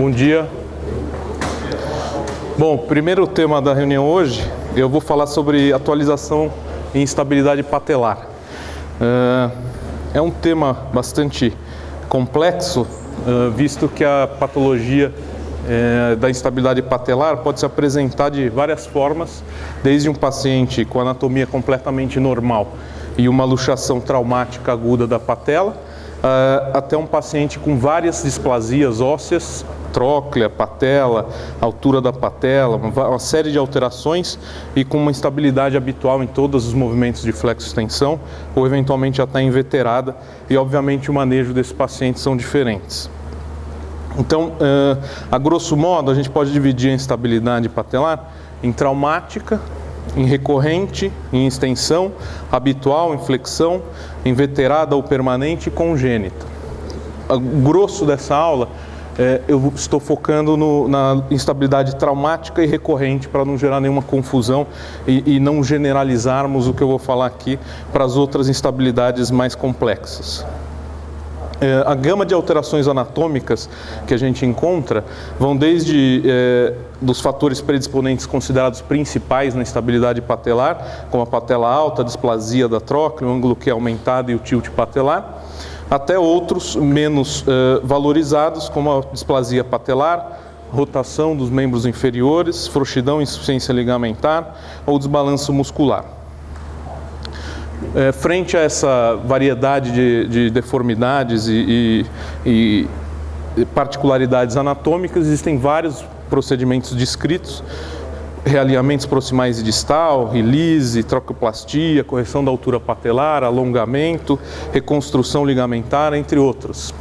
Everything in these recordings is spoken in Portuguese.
Bom dia. Bom, primeiro tema da reunião hoje, eu vou falar sobre atualização e instabilidade patelar. É um tema bastante complexo, visto que a patologia da instabilidade patelar pode se apresentar de várias formas, desde um paciente com anatomia completamente normal e uma luxação traumática aguda da patela, até um paciente com várias displasias ósseas, tróclea, patela, altura da patela, uma série de alterações e com uma instabilidade habitual em todos os movimentos de flexo-extensão ou eventualmente até inveterada, e obviamente o manejo desses pacientes são diferentes. Então, a grosso modo, a gente pode dividir a instabilidade patelar em traumática, em recorrente, em extensão, habitual, em flexão, inveterada ou permanente e congênita. O grosso dessa aula, eu estou focando na instabilidade traumática e recorrente para não gerar nenhuma confusão e não generalizarmos o que eu vou falar aqui para as outras instabilidades mais complexas. A gama de alterações anatômicas que a gente encontra vão desde dos fatores predisponentes considerados principais na instabilidade patelar, como a patela alta, a displasia da tróclea, o ângulo Q aumentado e o tilt patelar, até outros menos valorizados, como a displasia patelar, rotação dos membros inferiores, frouxidão e insuficiência ligamentar ou desbalanço muscular. Frente a essa variedade de deformidades e particularidades anatômicas, existem vários procedimentos descritos: realinhamentos proximais e distal, release, trocoplastia, correção da altura patelar, alongamento, reconstrução ligamentar, entre outros.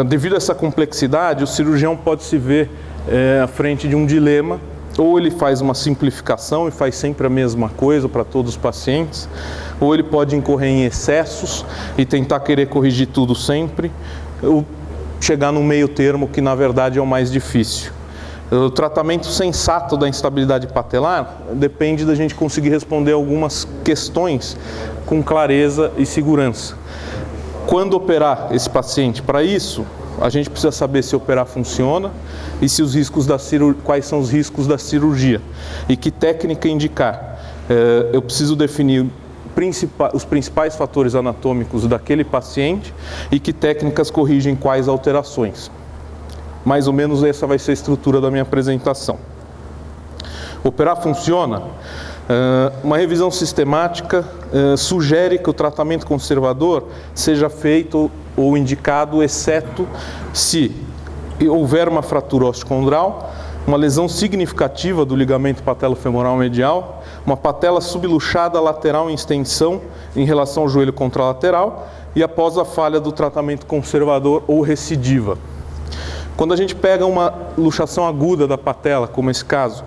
Devido a essa complexidade, o cirurgião pode se ver à frente de um dilema: ou ele faz uma simplificação e faz sempre a mesma coisa para todos os pacientes, ou ele pode incorrer em excessos e tentar querer corrigir tudo sempre, ou chegar no meio termo, que na verdade é o mais difícil. O tratamento sensato da instabilidade patelar depende da gente conseguir responder algumas questões com clareza e segurança. Quando operar esse paciente? Para isso, a gente precisa saber se operar funciona e se os riscos quais são os riscos da cirurgia e que técnica indicar. Eu preciso definir os principais fatores anatômicos daquele paciente e que técnicas corrigem quais alterações. Mais ou menos essa vai ser a estrutura da minha apresentação. Operar funciona? Uma revisão sistemática sugere que o tratamento conservador seja feito ou indicado, exceto se houver uma fratura osteocondral, uma lesão significativa do ligamento patelofemoral medial, uma patela subluxada lateral em extensão em relação ao joelho contralateral e após a falha do tratamento conservador ou recidiva. Quando a gente pega uma luxação aguda da patela, como esse caso,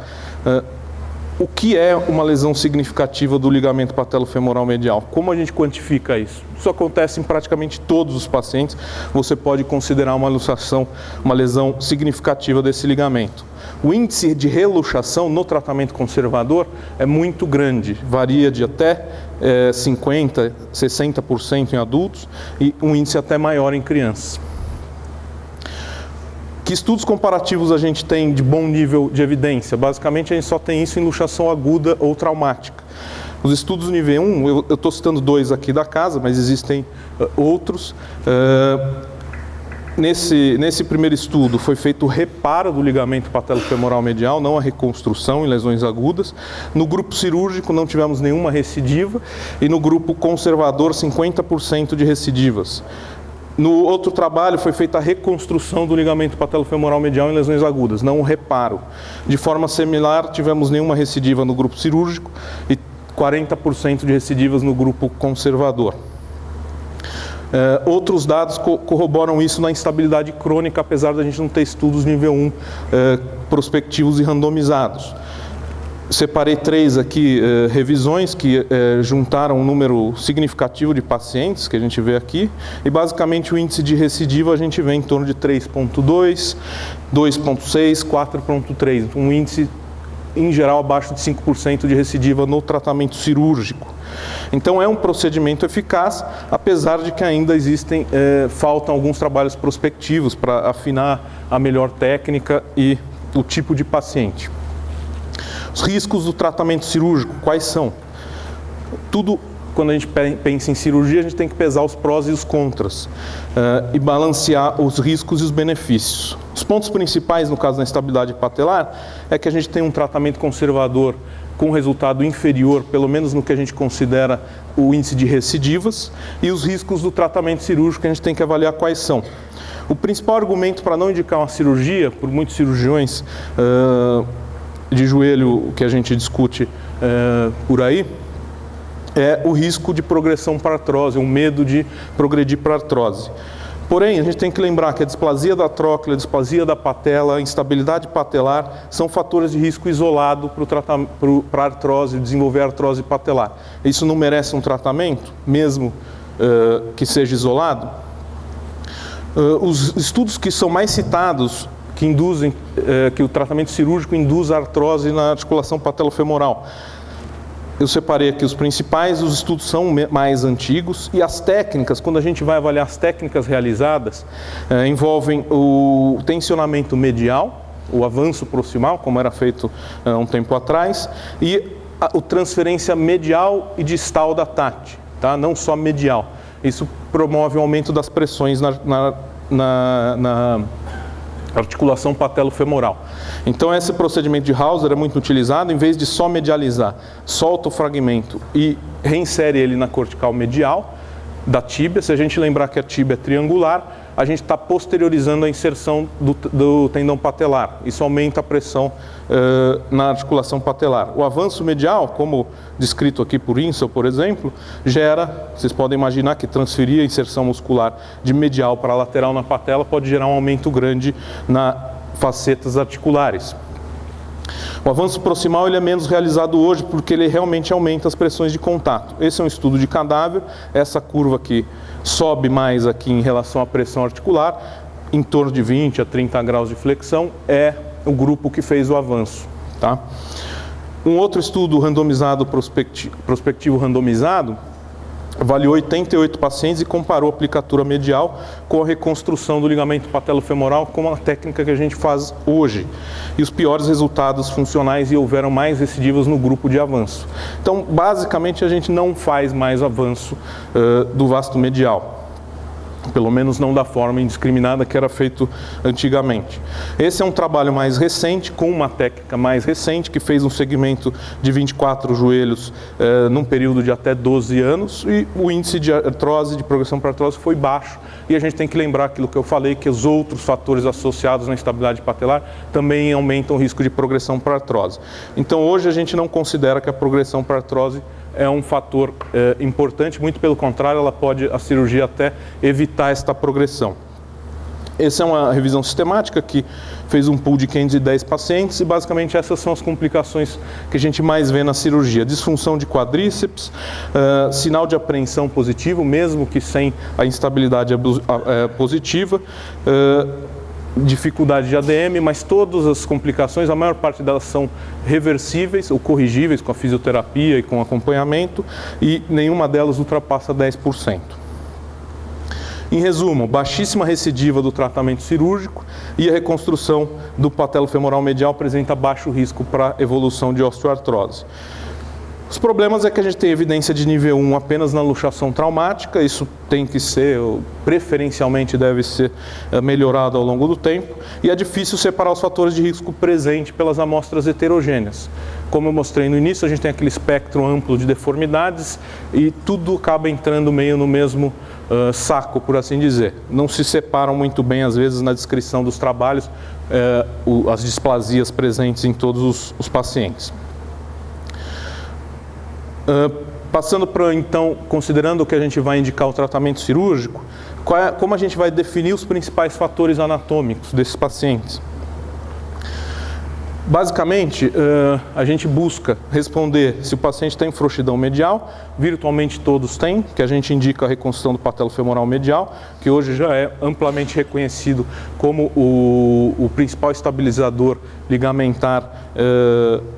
o que é uma lesão significativa do ligamento patelofemoral medial? Como a gente quantifica isso? Isso acontece em praticamente todos os pacientes. Você pode considerar uma luxação, uma lesão significativa desse ligamento. O índice de reluxação no tratamento conservador é muito grande, varia de até 50%, 60% em adultos e um índice até maior em crianças. Que estudos comparativos a gente tem de bom nível de evidência? Basicamente, a gente só tem isso em luxação aguda ou traumática. Os estudos nível 1, eu estou citando dois aqui da casa, mas existem outros. Nesse primeiro estudo, foi feito o reparo do ligamento patelofemoral medial, não a reconstrução em lesões agudas. No grupo cirúrgico, não tivemos nenhuma recidiva, e no grupo conservador, 50% de recidivas. No outro trabalho foi feita a reconstrução do ligamento patelofemoral medial em lesões agudas, não o reparo. De forma similar, tivemos nenhuma recidiva no grupo cirúrgico e 40% de recidivas no grupo conservador. Outros dados corroboram isso na instabilidade crônica, apesar da gente não ter estudos nível 1 prospectivos e randomizados. Separei três aqui revisões que juntaram um número significativo de pacientes que a gente vê aqui, e basicamente o índice de recidiva a gente vê em torno de 3,2, 2,6, 4,3, um índice em geral, abaixo de 5% de recidiva no tratamento cirúrgico. Então, é um procedimento eficaz, apesar de que ainda faltam alguns trabalhos prospectivos para afinar a melhor técnica e o tipo de paciente. Os riscos do tratamento cirúrgico, quais são? Tudo, quando a gente pensa em cirurgia, a gente tem que pesar os prós e os contras e balancear os riscos e os benefícios. Os pontos principais, no caso da instabilidade patelar, é que a gente tem um tratamento conservador com resultado inferior, pelo menos no que a gente considera o índice de recidivas, e os riscos do tratamento cirúrgico, a gente tem que avaliar quais são. O principal argumento para não indicar uma cirurgia, por muitos cirurgiões de joelho que a gente discute por aí, é o risco de progressão para artrose, o medo de progredir para artrose. Porém, a gente tem que lembrar que a displasia da tróclea, a displasia da patela, a instabilidade patelar são fatores de risco isolado para a artrose, desenvolver artrose patelar. Isso não merece um tratamento, mesmo que seja isolado? Os estudos que são mais citados, que induzem, que o tratamento cirúrgico induz a artrose na articulação patelofemoral. Eu separei aqui os principais, os estudos são mais antigos e as técnicas, quando a gente vai avaliar as técnicas realizadas, envolvem o tensionamento medial, o avanço proximal, como era feito há um tempo atrás, e a transferência medial e distal da TAT, tá? Não só medial. Isso promove o aumento das pressões na articulação patelofemoral. Então, esse procedimento de Hauser é muito utilizado, em vez de só medializar, solta o fragmento e reinsere ele na cortical medial da tíbia. Se a gente lembrar que a tíbia é triangular, a gente está posteriorizando a inserção do tendão patelar. Isso aumenta a pressão na articulação patelar. O avanço medial, como descrito aqui por Insel, por exemplo, vocês podem imaginar que transferir a inserção muscular de medial para lateral na patela pode gerar um aumento grande nas facetas articulares. O avanço proximal ele é menos realizado hoje porque ele realmente aumenta as pressões de contato. Esse é um estudo de cadáver, essa curva aqui sobe mais aqui em relação à pressão articular, em torno de 20 a 30 graus de flexão, é o grupo que fez o avanço. Tá? Um outro estudo randomizado, prospectivo randomizado, avaliou 88 pacientes e comparou a aplicatura medial com a reconstrução do ligamento patelofemoral com a técnica que a gente faz hoje. E os piores resultados funcionais e houveram mais recidivas no grupo de avanço. Então, basicamente, a gente não faz mais avanço do vasto medial. Pelo menos não da forma indiscriminada que era feito antigamente. Esse é um trabalho mais recente, com uma técnica mais recente, que fez um segmento de 24 joelhos num período de até 12 anos, e o índice de artrose, de progressão para artrose, foi baixo. E a gente tem que lembrar aquilo que eu falei, que os outros fatores associados na instabilidade patelar também aumentam o risco de progressão para artrose. Então, hoje a gente não considera que a progressão para artrose é um fator importante, muito pelo contrário, a cirurgia até evitar esta progressão. Essa é uma revisão sistemática que fez um pool de 510 pacientes e basicamente essas são as complicações que a gente mais vê na cirurgia. Disfunção de quadríceps, sinal de apreensão positivo, mesmo que sem a instabilidade positiva, dificuldade de ADM, mas todas as complicações, a maior parte delas são reversíveis ou corrigíveis com a fisioterapia e com acompanhamento, e nenhuma delas ultrapassa 10%. Em resumo, baixíssima recidiva do tratamento cirúrgico e a reconstrução do patelofemoral medial apresenta baixo risco para evolução de osteoartrose. Os problemas é que a gente tem evidência de nível 1 apenas na luxação traumática, isso tem que ser, preferencialmente deve ser melhorado ao longo do tempo, e é difícil separar os fatores de risco presentes pelas amostras heterogêneas. Como eu mostrei no início, a gente tem aquele espectro amplo de deformidades e tudo acaba entrando meio no mesmo saco, por assim dizer. Não se separam muito bem, às vezes, na descrição dos trabalhos, as displasias presentes em todos os pacientes. Passando para, então, considerando que a gente vai indicar o tratamento cirúrgico, como a gente vai definir os principais fatores anatômicos desses pacientes? Basicamente, a gente busca responder se o paciente tem frouxidão medial, virtualmente todos têm, que a gente indica a reconstrução do patelofemoral medial, que hoje já é amplamente reconhecido como o principal estabilizador ligamentar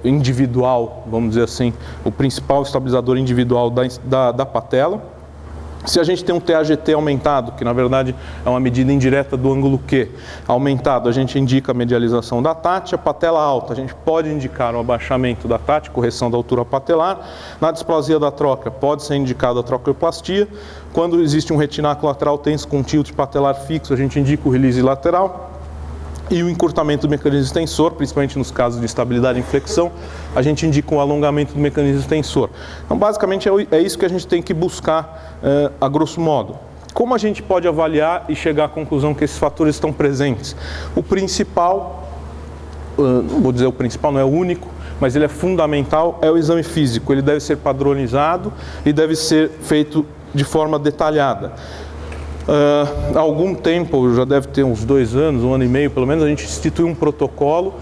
individual, vamos dizer assim, o principal estabilizador individual da patela. Se a gente tem um TAGT aumentado, que na verdade é uma medida indireta do ângulo Q, aumentado, a gente indica a medialização da TAT. A patela alta, a gente pode indicar o abaixamento da TAT, correção da altura patelar. Na displasia da tróclea, pode ser indicada a trocleoplastia. Quando existe um retináculo lateral tenso com tilt patelar fixo, a gente indica o release lateral. E o encurtamento do mecanismo extensor, principalmente nos casos de instabilidade e inflexão, a gente indica o alongamento do mecanismo extensor. Então, basicamente, é isso que a gente tem que buscar a grosso modo. Como a gente pode avaliar e chegar à conclusão que esses fatores estão presentes? O principal, não vou dizer o principal, não é o único, mas ele é fundamental, é o exame físico. Ele deve ser padronizado e deve ser feito de forma detalhada. Há algum tempo, já deve ter uns 2 anos, 1 ano e meio pelo menos, a gente instituiu um protocolo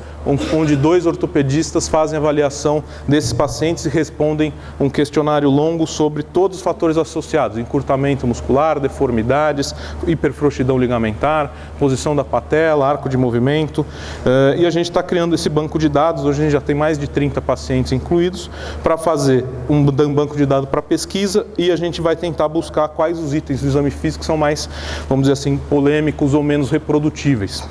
onde 2 ortopedistas fazem avaliação desses pacientes e respondem um questionário longo sobre todos os fatores associados, encurtamento muscular, deformidades, hiperfrouxidão ligamentar, posição da patela, arco de movimento, e a gente está criando esse banco de dados. Hoje a gente já tem mais de 30 pacientes incluídos para fazer um banco de dados para pesquisa, e a gente vai tentar buscar quais os itens do exame físico são mais, vamos dizer assim, polêmicos ou menos reprodutíveis.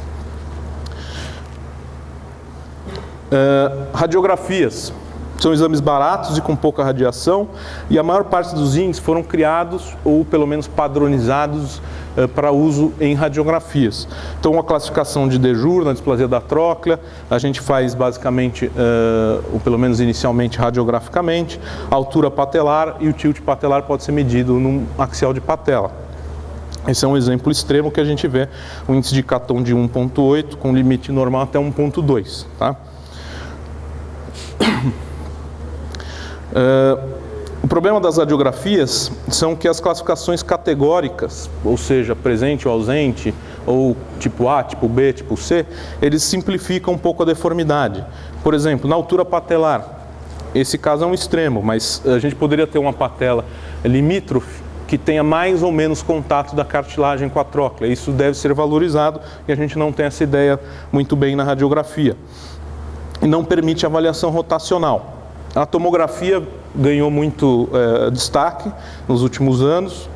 Radiografias são exames baratos e com pouca radiação, e a maior parte dos índices foram criados ou pelo menos padronizados para uso em radiografias. Então, a classificação de de Jour na displasia da tróclea, a gente faz basicamente, ou pelo menos inicialmente, radiograficamente, a altura patelar, e o tilt patelar pode ser medido num axial de patela. Esse é um exemplo extremo que a gente vê, um índice de Catton de 1,8 com limite normal até 1,2, tá? O problema das radiografias são que as classificações categóricas, ou seja, presente ou ausente, ou tipo A, tipo B, tipo C, eles simplificam um pouco a deformidade. Por exemplo, na altura patelar, esse caso é um extremo, mas a gente poderia ter uma patela limítrofe que tenha mais ou menos contato da cartilagem com a tróclea. Isso deve ser valorizado e a gente não tem essa ideia muito bem na radiografia. E não permite avaliação rotacional. A tomografia ganhou muito destaque nos últimos anos,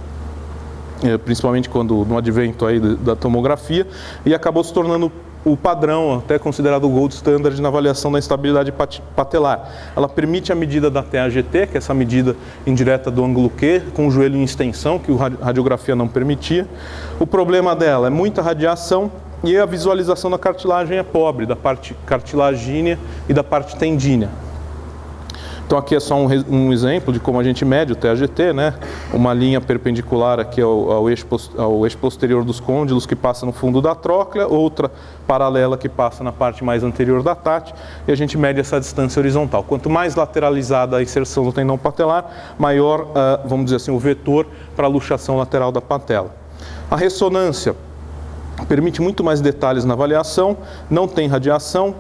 principalmente no advento aí da tomografia, e acabou se tornando o padrão, até considerado o gold standard na avaliação da instabilidade patelar. Ela permite a medida da TAGT, que é essa medida indireta do ângulo Q, com o joelho em extensão, que a radiografia não permitia. O problema dela é muita radiação, e a visualização da cartilagem é pobre, da parte cartilagínea e da parte tendínea. Então aqui é só um exemplo de como a gente mede o TAGT, né? Uma linha perpendicular aqui ao eixo posterior dos côndilos que passa no fundo da tróclea, outra paralela que passa na parte mais anterior da TAT, e a gente mede essa distância horizontal. Quanto mais lateralizada a inserção do tendão patelar, maior, vamos dizer assim, o vetor para a luxação lateral da patela. A ressonância permite muito mais detalhes na avaliação, não tem radiação,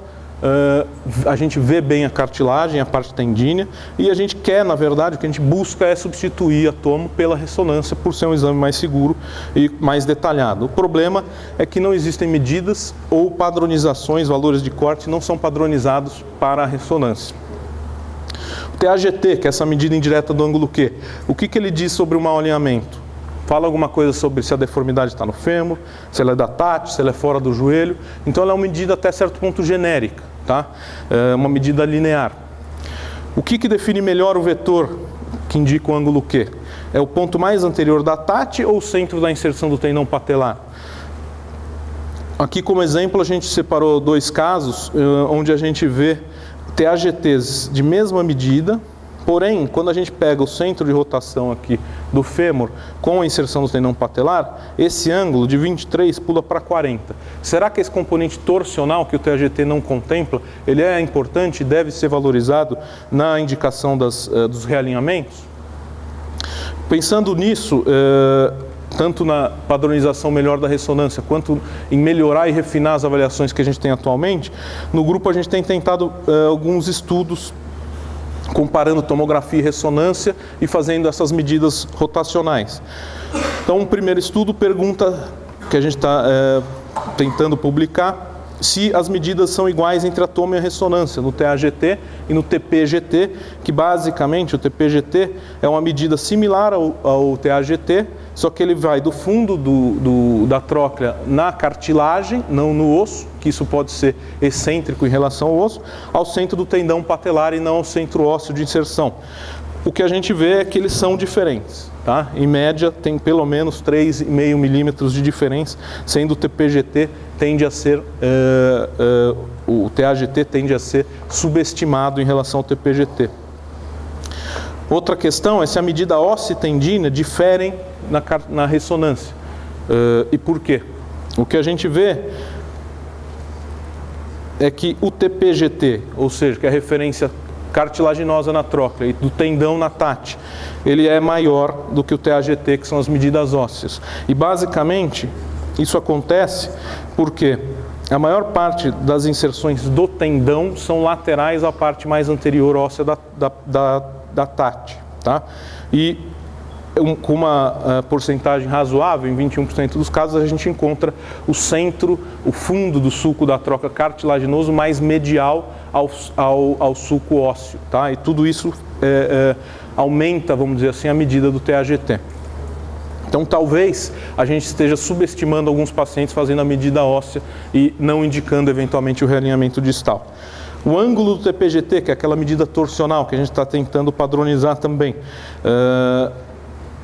a gente vê bem a cartilagem, a parte tendínea, e a gente quer, na verdade, o que a gente busca é substituir a tomo pela ressonância, por ser um exame mais seguro e mais detalhado. O problema é que não existem medidas ou padronizações, valores de corte não são padronizados para a ressonância. O TAGT, que é essa medida indireta do ângulo Q, o que ele diz sobre o mau alinhamento? Fala alguma coisa sobre se a deformidade está no fêmur, se ela é da TAT, se ela é fora do joelho. Então ela é uma medida até certo ponto genérica, tá? É uma medida linear. O que define melhor o vetor que indica o ângulo Q? É o ponto mais anterior da TAT ou o centro da inserção do tendão patelar? Aqui como exemplo a gente separou 2 casos onde a gente vê TAGTs de mesma medida. Porém, quando a gente pega o centro de rotação aqui do fêmur com a inserção do tendão patelar, esse ângulo de 23 pula para 40. Será que esse componente torsional que o TAGT não contempla, ele é importante e deve ser valorizado na indicação dos realinhamentos? Pensando nisso, tanto na padronização melhor da ressonância, quanto em melhorar e refinar as avaliações que a gente tem atualmente, no grupo a gente tem tentado alguns estudos comparando tomografia e ressonância e fazendo essas medidas rotacionais. Então, o primeiro estudo pergunta, que a gente está tentando publicar, se as medidas são iguais entre a tomo e a ressonância, no TAGT e no TPGT, que basicamente o TPGT é uma medida similar ao TAGT, só que ele vai do fundo da tróclea na cartilagem, não no osso, que isso pode ser excêntrico em relação ao osso, ao centro do tendão patelar e não ao centro ósseo de inserção. O que a gente vê é que eles são diferentes, tá? Em média tem pelo menos 3,5 milímetros de diferença, sendo o TPGT tende a ser, o TAGT tende a ser subestimado em relação ao TPGT. Outra questão é se a medida óssea e tendina diferem na ressonância. E por quê? O que a gente vê é que o TPGT, ou seja, que é a referência cartilaginosa na tróclea e do tendão na TAT, ele é maior do que o TAGT, que são as medidas ósseas. E basicamente isso acontece porque a maior parte das inserções do tendão são laterais à parte mais anterior óssea da TAT, tá? E com uma porcentagem razoável, em 21% dos casos, a gente encontra o centro, o fundo do sulco da tróclea cartilaginoso mais medial ao sulco ósseo, tá? E tudo isso aumenta, vamos dizer assim, a medida do TAGT. Então, talvez a gente esteja subestimando alguns pacientes fazendo a medida óssea e não indicando eventualmente o realinhamento distal. O ângulo do TPGT, que é aquela medida torsional que a gente está tentando padronizar também,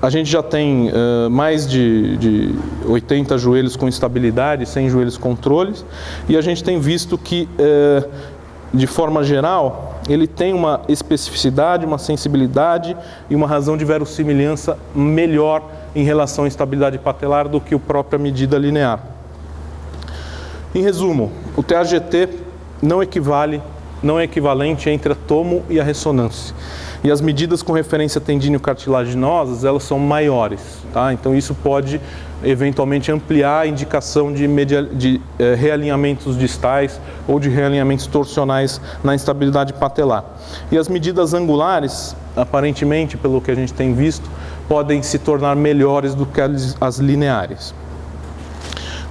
a gente já tem mais de 80 joelhos com estabilidade, 100 joelhos controles, e a gente tem visto que, de forma geral, ele tem uma especificidade, uma sensibilidade e uma razão de verossimilhança melhor em relação à estabilidade patelar do que a própria medida linear. Em resumo, o TAGT não é equivalente entre a tomo e a ressonância. E as medidas com referência tendíneo-cartilaginosas, elas são maiores, tá? Então isso pode eventualmente ampliar a indicação de realinhamentos distais ou de realinhamentos torsionais na instabilidade patelar. E as medidas angulares, aparentemente, pelo que a gente tem visto, podem se tornar melhores do que as lineares.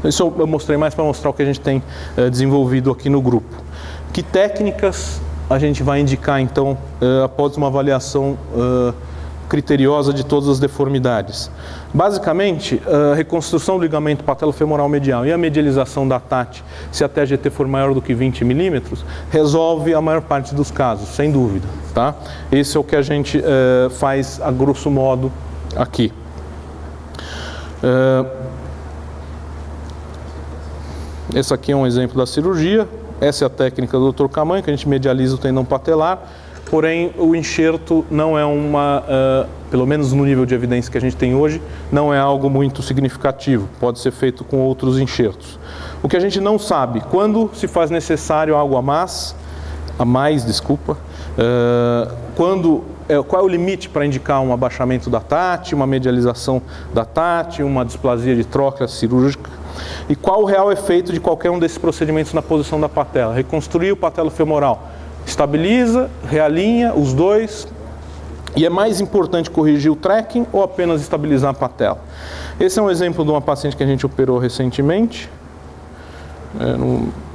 Isso eu mostrei mais para mostrar o que a gente tem desenvolvido aqui no grupo. Que técnicas a gente vai indicar, então, após uma avaliação criteriosa de todas as deformidades? Basicamente, a reconstrução do ligamento patelofemoral medial e a medialização da TAT, se a TAGT for maior do que 20 milímetros, resolve a maior parte dos casos, sem dúvida, tá? Esse é o que a gente faz, a grosso modo, aqui. Esse aqui é um exemplo da cirurgia. Essa é a técnica do Dr. Camanho, que a gente medializa o tendão patelar, porém o enxerto não é pelo menos no nível de evidência que a gente tem hoje, não é algo muito significativo, pode ser feito com outros enxertos. O que a gente não sabe, quando se faz necessário algo a mais, qual é o limite para indicar um abaixamento da TAT, uma medialização da TAT, uma displasia de tróclea cirúrgica, e qual o real efeito de qualquer um desses procedimentos na posição da patela. Reconstruir o patelofemoral estabiliza, realinha os dois, e é mais importante corrigir o tracking ou apenas estabilizar a patela. Esse é um exemplo de uma paciente que a gente operou recentemente.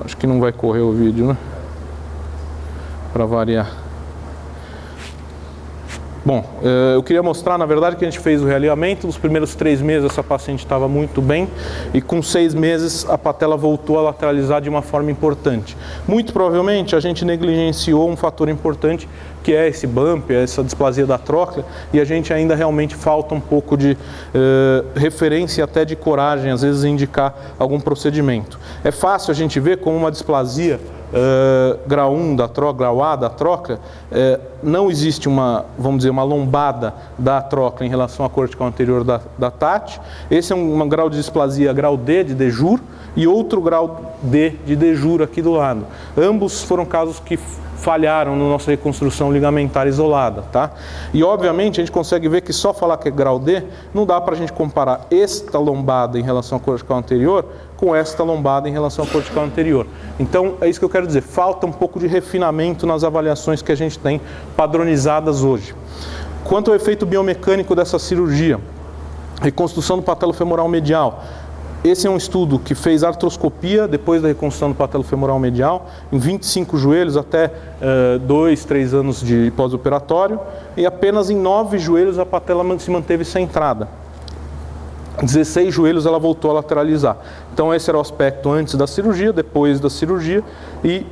Acho que não vai correr o vídeo, né? Para variar. Bom, eu queria mostrar, na verdade, que a gente fez o realinhamento. Nos primeiros 3 meses essa paciente estava muito bem e com 6 meses a patela voltou a lateralizar de uma forma importante. Muito provavelmente a gente negligenciou um fator importante, que é esse bump, essa displasia da tróclea, e a gente ainda realmente falta um pouco de referência e até de coragem, às vezes, em indicar algum procedimento. É fácil a gente ver como uma displasia grau 1 da tróclea, grau A da tróclea, não existe uma lombada da tróclea em relação à cortical anterior da TAT. Esse é um grau de displasia grau D de de jure e outro grau D de jure aqui do lado. Ambos foram casos que falharam na nossa reconstrução ligamentar isolada, tá? E obviamente a gente consegue ver que só falar que é grau D, não dá para a gente comparar esta lombada em relação à cortical anterior com esta lombada em relação à cortical anterior. Então é isso que eu quero dizer, falta um pouco de refinamento nas avaliações que a gente tem padronizadas hoje. Quanto ao efeito biomecânico dessa cirurgia, reconstrução do patelo-femoral medial. Esse é um estudo que fez artroscopia depois da reconstrução do patelo-femoral medial, em 25 joelhos até 2, 3 anos de pós-operatório, e apenas em 9 joelhos a patela se manteve centrada. 16 joelhos ela voltou a lateralizar. Então esse era o aspecto antes da cirurgia, depois da cirurgia, e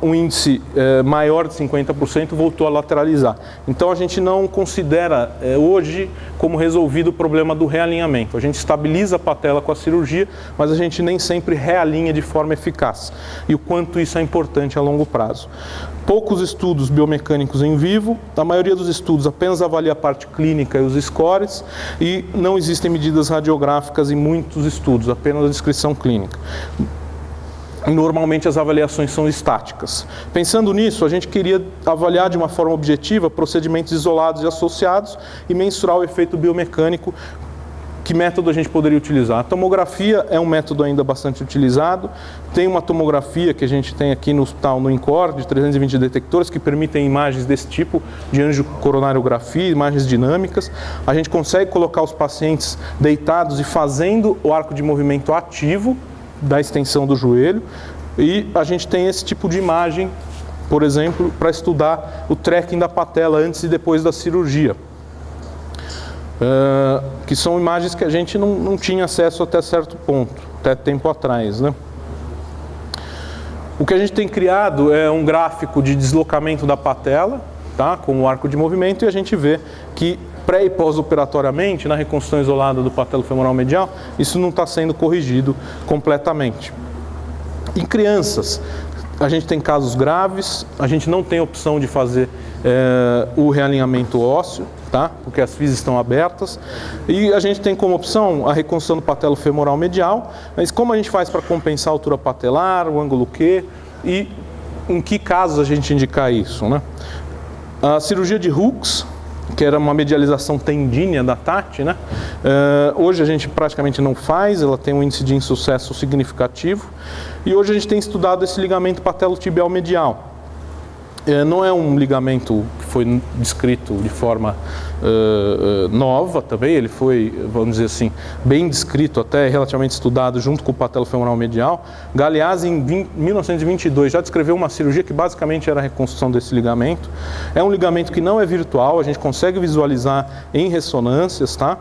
um índice maior de 50% voltou a lateralizar. Então a gente não considera hoje como resolvido o problema do realinhamento. A gente estabiliza a patela com a cirurgia, mas a gente nem sempre realinha de forma eficaz. E o quanto isso é importante a longo prazo. Poucos estudos biomecânicos em vivo, a maioria dos estudos apenas avalia a parte clínica e os scores, e não existem medidas radiográficas em muitos estudos, apenas a descrição clínica. Normalmente as avaliações são estáticas. Pensando nisso, a gente queria avaliar de uma forma objetiva procedimentos isolados e associados e mensurar o efeito biomecânico. Que método a gente poderia utilizar? A tomografia é um método ainda bastante utilizado. Tem uma tomografia que a gente tem aqui no hospital, no INCOR, de 320 detectores, que permitem imagens desse tipo, de angiocoronariografia, imagens dinâmicas. A gente consegue colocar os pacientes deitados e fazendo o arco de movimento ativo da extensão do joelho, e a gente tem esse tipo de imagem, por exemplo, para estudar o tracking da patela antes e depois da cirurgia, que são imagens que a gente não tinha acesso até certo ponto, até tempo atrás, né? O que a gente tem criado é um gráfico de deslocamento da patela, tá? Com o arco de movimento, e a gente vê que pré e pós-operatoriamente, na reconstrução isolada do patelo-femoral medial, isso não está sendo corrigido completamente. Em crianças, a gente tem casos graves, a gente não tem opção de fazer o realinhamento ósseo, tá? Porque as FIS estão abertas, e a gente tem como opção a reconstrução do patelo-femoral medial, mas como a gente faz para compensar a altura patelar, o ângulo Q, e em que casos a gente indicar isso, né? A cirurgia de Hooks, que era uma medialização tendínea da TAT, né? Hoje a gente praticamente não faz, ela tem um índice de insucesso significativo, e hoje a gente tem estudado esse ligamento patelo-tibial medial. Não é um ligamento que foi descrito de forma nova também, ele foi, vamos dizer assim, bem descrito, até relativamente estudado junto com o patelo-femoral medial. Galeazzi, em 1922, já descreveu uma cirurgia que basicamente era a reconstrução desse ligamento. É um ligamento que não é virtual, a gente consegue visualizar em ressonâncias, tá?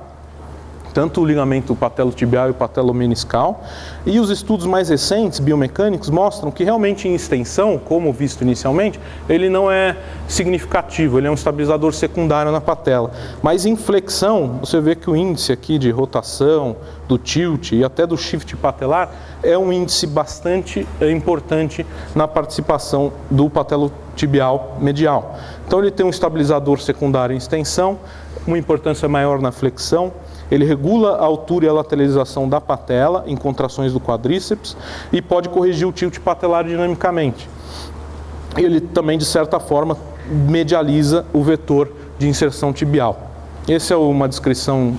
Tanto o ligamento patelo-tibial e o patelo-meniscal. E os estudos mais recentes, biomecânicos, mostram que realmente em extensão, como visto inicialmente, ele não é significativo, ele é um estabilizador secundário na patela. Mas em flexão, você vê que o índice aqui de rotação, do tilt e até do shift patelar, é um índice bastante importante na participação do patelo-tibial medial. Então ele tem um estabilizador secundário em extensão, uma importância maior na flexão. Ele regula a altura e a lateralização da patela em contrações do quadríceps e pode corrigir o tilt patelar dinamicamente. Ele também, de certa forma, medializa o vetor de inserção tibial. Essa é uma descrição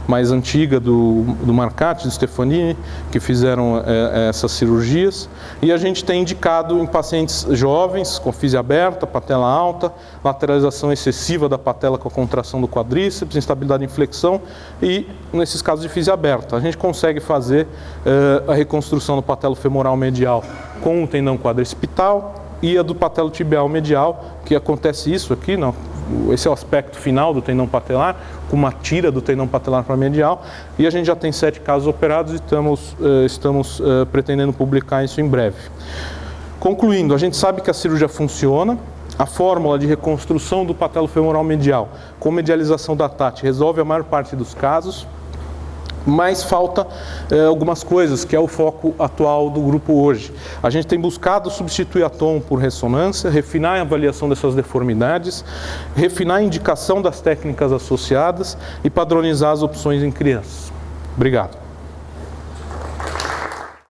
mais antiga do Marcati, do Stefanini, que fizeram essas cirurgias. E a gente tem indicado em pacientes jovens, com físia aberta, patela alta, lateralização excessiva da patela com a contração do quadríceps, instabilidade em flexão, e nesses casos de físia aberta. A gente consegue fazer a reconstrução do patelo-femoral medial com o tendão quadricipital e a do patelo-tibial medial, que acontece isso aqui, não. Esse é o aspecto final do tendão patelar, com uma tira do tendão patelar para medial, e a gente já tem 7 casos operados e estamos pretendendo publicar isso em breve. Concluindo, a gente sabe que a cirurgia funciona, a fórmula de reconstrução do patelo-femoral medial com medialização da TAT resolve a maior parte dos casos, mas falta algumas coisas, que é o foco atual do grupo hoje. A gente tem buscado substituir a TOM por ressonância, refinar a avaliação dessas deformidades, refinar a indicação das técnicas associadas e padronizar as opções em crianças. Obrigado.